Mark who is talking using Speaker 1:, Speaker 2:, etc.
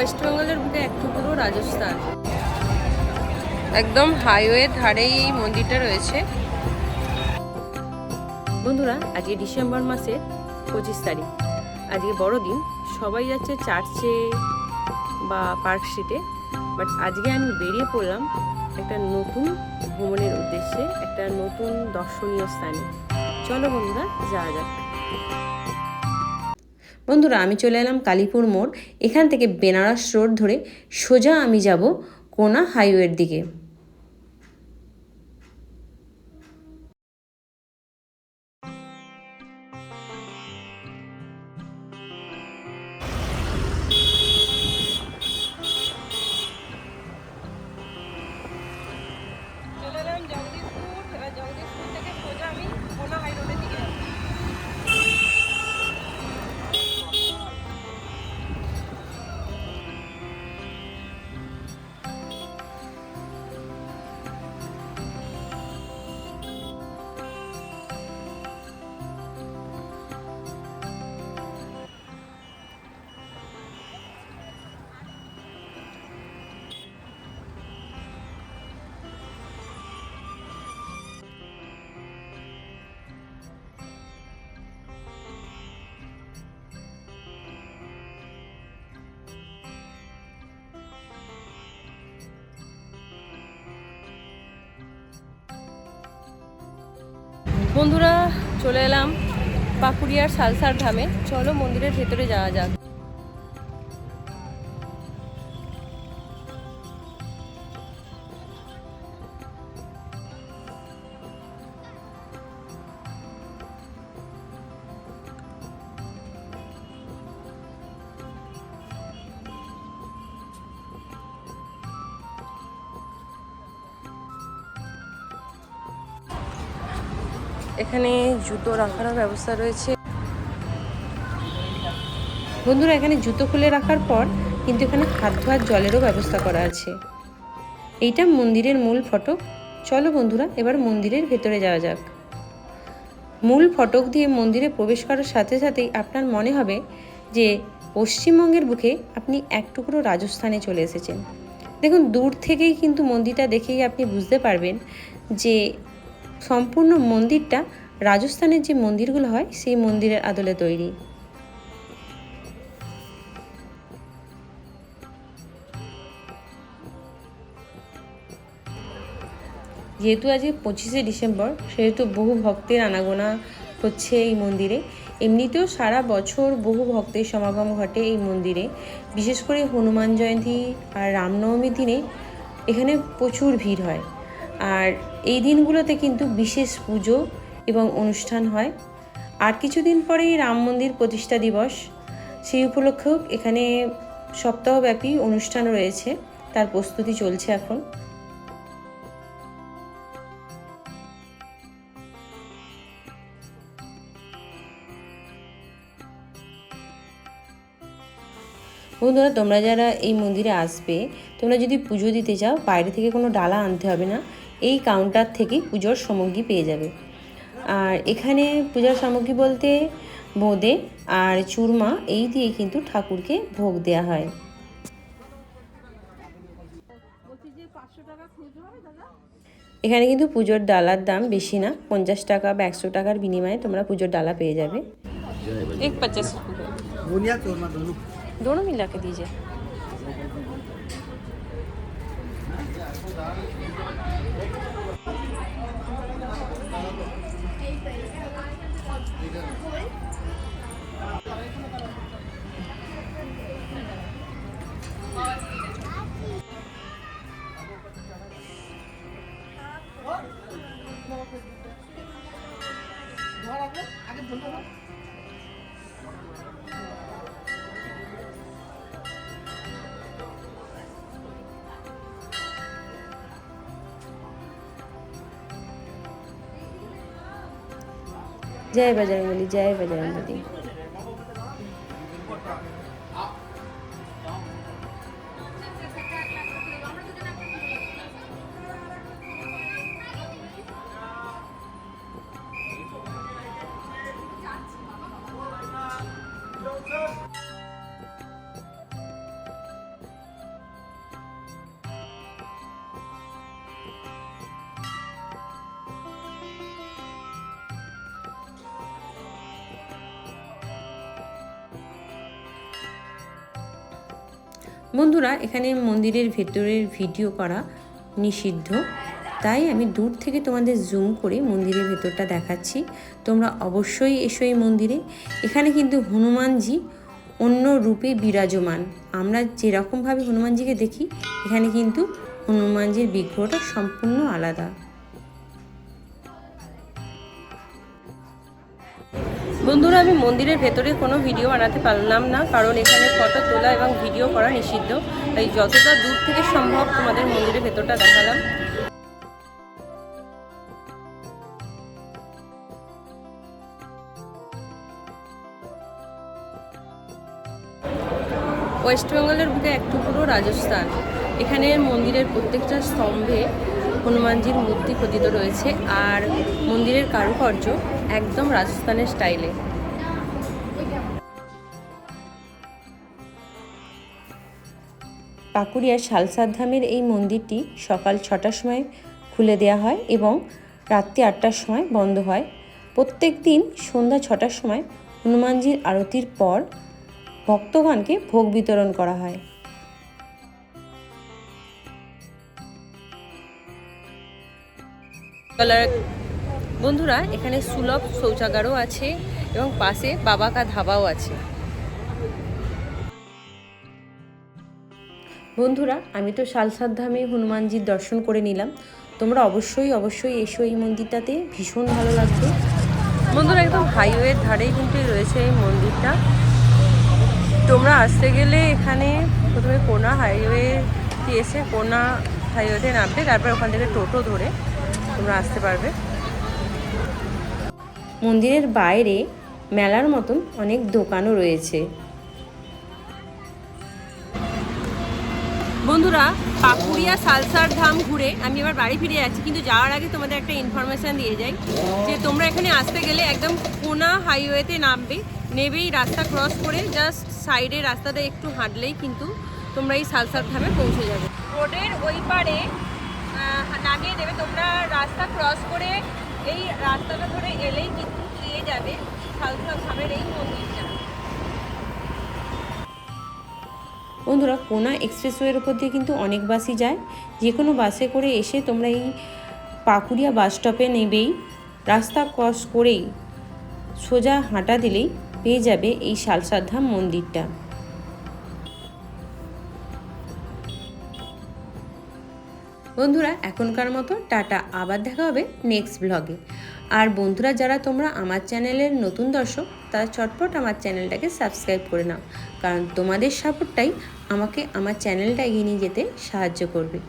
Speaker 1: West বেঙ্গলের বুকে এক টুকরো রাজস্থান। একদম হাইওয়ের ধারেই এই মন্দিরটা রয়েছে। বন্ধুরা, আজকে ডিসেম্বর মাসের 25 তারিখ। আজকে বড়দিন, সবাই যাচ্ছে চার্চে বা পার্ক স্ট্রিটে। বাট আজকে আমি বেরিয়ে পড়লাম একটা নতুন ভ্রমণের উদ্দেশ্যে, একটা নতুন দর্শনীয় স্থানে। চলো বন্ধুরা, যাওয়া যাক। বন্ধুরা, আমি চলে এলাম কালীপুর মোড়। এখান থেকে বেনারস রোড ধরে সোজা আমি যাব কোনা হাইওয়ের দিকে। চলে এলাম জগদীশপুর। এবার জগদীশপুর থেকে সোজা আমি কোনা হাই রোডের দিকে যাব। বন্ধুরা, চলে এলাম পাকুড়িয়ার সালসার ধামে। চলো মন্দিরের ভেতরে যাওয়া যাক। এখানে জুতো রাখারও ব্যবস্থা রয়েছে। বন্ধুরা, এখানে জুতো খুলে রাখার পর কিন্তু এখানে হাত ধোয়ার জলেরও ব্যবস্থা করা আছে। এইটা মন্দিরের মূল ফটক। চলো বন্ধুরা, এবার মন্দিরের ভেতরে যাওয়া যাক। মূল ফটক দিয়ে মন্দিরে প্রবেশ করার সাথে সাথেই আপনার মনে হবে যে পশ্চিমবঙ্গের বুকে আপনি এক টুকরো রাজস্থানে চলে এসেছেন। দেখুন, দূর থেকেই কিন্তু মন্দিরটা দেখেই আপনি বুঝতে পারবেন যে সম্পূর্ণ মন্দিরটা রাজস্থানের যে মন্দিরগুলো হয় সেই মন্দিরের আদলে তৈরি। যেহেতু আজকে 25শে ডিসেম্বর, সেহেতু বহু ভক্তের আনাগোনা হচ্ছে এই মন্দিরে। এমনিতেও সারা বছর বহু ভক্তের সমাগম ঘটে এই মন্দিরে। বিশেষ করে হনুমান জয়ন্তী আর রামনবমীর দিনে এখানে প্রচুর ভিড় হয়। আর এই দিনগুলোতে কিন্তু বিশেষ পুজো এবং অনুষ্ঠান হয়। আর কিছুদিন পরেই রাম মন্দির প্রতিষ্ঠা দিবস। সেই উপলক্ষেও এখানে সপ্তাহব্যাপী অনুষ্ঠান রয়েছে, তার প্রস্তুতি চলছে এখন। বন্ধুরা, তোমরা যারা এই মন্দিরে আসবে, তোমরা যদি পুজো দিতে চাও, বাইরে থেকে কোনো ডালা আনতে হবে না। এই কাউন্টার থেকেই পুজোর সামগ্রী পেয়ে যাবে। আর এখানে পূজার সামগ্রী বলতে বোঁদে আর চুরমা, এই দিয়ে কিন্তু ঠাকুরকে ভোগ দেওয়া হয়। এখানে কিন্তু পুজোর ডালার দাম বেশি না, 50 টাকা বা 100 টাকার বিনিময়ে তোমরা পুজোর ডালা পেয়ে যাবে। 50 दोनों मिला के दीजिए। जय बजरंगबली, जय बजरंगबली। বন্ধুরা, এখানে মন্দিরের ভেতরের ভিডিও করা নিষিদ্ধ, তাই আমি দূর থেকে তোমাদের জুম করে মন্দিরের ভেতরটা দেখাচ্ছি। তোমরা অবশ্যই এসো এই মন্দিরে। এখানে কিন্তু হনুমানজি অন্য রূপে বিরাজমান। আমরা যেরকমভাবে হনুমানজিকে দেখি, এখানে কিন্তু হনুমানজির বিগ্রহটা সম্পূর্ণ আলাদা। বন্ধুরা, আমি মন্দিরের ভেতরে কোনো ভিডিও বানাতে পারলাম না, কারণ এখানে ফটো তোলা এবং ভিডিও করা নিষিদ্ধ। তাই যতটা দূর থেকে সম্ভব তোমাদের মন্দিরের ভেতরটা দেখালাম। ওয়েস্ট বেঙ্গলের বুকে এক টুকরো রাজস্থান। এখানে মন্দিরের প্রত্যেকটা স্তম্ভে হনুমানজির মূর্তি খোদিত রয়েছে, আর মন্দিরের কারুকার্য একদম রাজস্থানের স্টাইলে। পাকুড়িয়ার শালসাদ ধামের এই মন্দিরটি সকাল 6টার সময় খুলে দেওয়া হয় এবং রাত্রি 8টার সময় বন্ধ হয়। প্রত্যেক দিন সন্ধ্যা 6টার সময় হনুমানজির আরতির পর ভক্তগণকে ভোগ বিতরণ করা হয়। বন্ধুরা, এখানে সুলভ শৌচাগারও আছে এবং পাশে বাবা কা ধাবাও আছে। বন্ধুরা, আমি তো শালসাদ ধামে হনুমানজির দর্শন করে নিলাম। তোমরা অবশ্যই এসো এই মন্দিরটাতে, ভীষণ ভালো লাগবে। বন্ধুরা, একদম হাইওয়ের ধারেই কিন্তু রয়েছে এই মন্দিরটা। তোমরা আসতে গেলে এখানে প্রথমে কোনা হাইওয়ে এসে কোনা হাইওয়েতে নামবে, তারপর ওখান থেকে টোটো ধরে তোমরা আসতে পারবে। মন্দিরের বাইরে মেলার মতন অনেক দোকানও রয়েছে। বন্ধুরা, পাকুড়িয়া শালসাদ ধাম ঘুরে আমি এবার বাড়ি ফিরে যাচ্ছি, কিন্তু যাওয়ার আগে তোমাদের একটা ইনফরমেশান দিয়ে যাই যে তোমরা এখানে আসতে গেলে একদম কোনা হাইওয়েতে নামবে, নেবেই রাস্তা ক্রস করে জাস্ট সাইডে রাস্তাটা একটু হাঁটলেই কিন্তু তোমরা এই শালসাদ ধামে পৌঁছে যাবে। রোডের ওই পারে নামিয়ে দেবে, তোমরা রাস্তা ক্রস করে এই রাস্তাটা ধরে এলেই কিন্তু পেয়ে যাবে শালসাদ ধামের এই মন্দিরটা। বন্ধুরা, কোনা এক্সপ্রেসওয়ের উপর দিয়ে কিন্তু অনেক বাসই যায়। যে কোনো বাসে করে এসে তোমরা এই পাকুড়িয়া বাস স্টপে নেবেই, রাস্তা ক্রস করেই সোজা হাঁটা দিলেই পেয়ে যাবে এই শালসাদ ধাম মন্দিরটা। বন্ধুরা, এখনকার মতো টাটা, আবার দেখা হবে নেক্সট ব্লগে। আর বন্ধুরা, যারা তোমরা আমার চ্যানেলের নতুন দর্শক, তারা চটপট আমার চ্যানেলটাকে সাবস্ক্রাইব করে নাও, কারণ তোমাদের সাপোর্টটাই আমাকে আমার চ্যানেলটা এগিয়ে নিয়ে যেতে সাহায্য করবে।